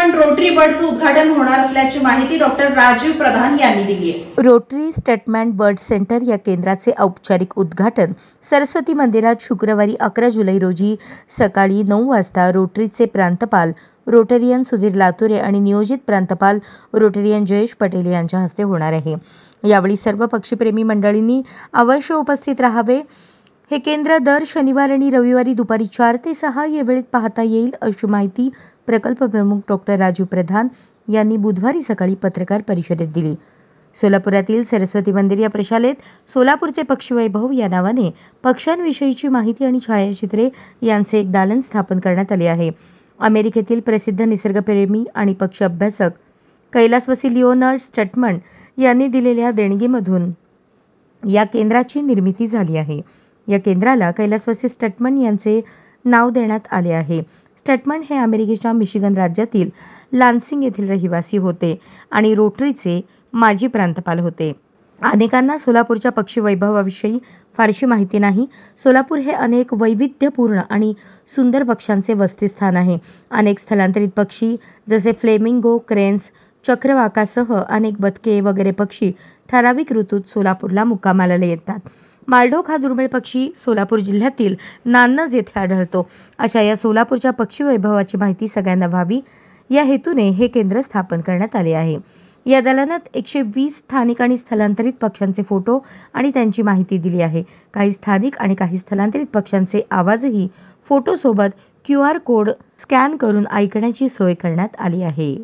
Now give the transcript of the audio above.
स्टेटमन rotary बर्डचं उद्घाटन होणार असल्याची माहिती डॉक्टर राजीव प्रधान यांनी दिली आहे। रोटरी स्टेटमन बर्ड सेंटर या केंद्राचे औपचारिक उद्घाटन सरस्वती मंदिरात शुक्रवारी 11 जुलै रोजी सकाळी 9 वाजता रोटरीचे प्रांतपाल रोटेरियन सुधीर लातुरे आणि नियोजित प्रांतपाल रोटेरियन जयेश पटेल यांच्या हस्ते होणार आहे। यावेळी सर्व पक्षीप्रेमी मंडळींनी अवश्य उपस्थित राहावे। हे केंद्र दर शनिवार आणि रविवारी दुपारी 4 ते 6 या वेळेत पाहता येईल, अशी माहिती प्रकल्प प्रमुख डॉक्टर राजीव प्रधान यांनी बुधवारी सकाळी पत्रकार परिषदेत दिली। सोलापुरातील सरस्वती मंदिर या प्रशालेत सोलापूरचे पक्षीवैभव या नावाने पक्ष्यांविषयीची माहिती आणि छायाचित्रे यांचे एक दालन स्थापन करण्यात आले आहे। अमेरिकेतील प्रसिद्ध निसर्गप्रेमी आणि पक्षी अभ्यासक कैलासवासी लिओनार्ड स्टेटमन यांनी दिलेल्या देणगीमधून या केंद्राची निर्मिती झाली आहे। या केंद्राला कैलासवासी स्टेटमन यांचे नाव देण्यात आले आहे। स्टेटमन हे अमेरिकेच्या मिशिगन राज्यातील लान्सिंग येथील रहिवासी होते आणि रोटरीचे माजी प्रांतपाल होते। अनेकांना सोलापूरच्या पक्षी वैभवाविषयी फारशी माहिती नाही। सोलापूर हे अनेक वैविध्यपूर्ण आणि सुंदर पक्ष्यांचे वसतिस्थान आहे। अनेक स्थलांतरित पक्षी जसे फ्लेमिंगो, क्रेन्स, चक्रवाकासह अनेक बदके वगैरे पक्षी ठराविक ऋतूत सोलापूरला मुक्कामाला येतात। मालढोक हा दुर्मिळ पक्षी सोलापूर जिल्ह्यातील नान्नज येथे आढळतो। अशा या सोलापूरच्या पक्षी वैभवाची माहिती सगळ्यांना व्हावी या हेतूने हे केंद्र स्थापन करण्यात आले आहे। या दालनात 120 स्थानिक आणि स्थलांतरित पक्ष्यांचे फोटो आणि त्यांची माहिती दिली आहे। काही स्थानिक आणि काही स्थलांतरित पक्ष्यांचे आवाजही फोटोसोबत QR कोड स्कॅन करून ऐकण्याची सोय करण्यात आली आहे।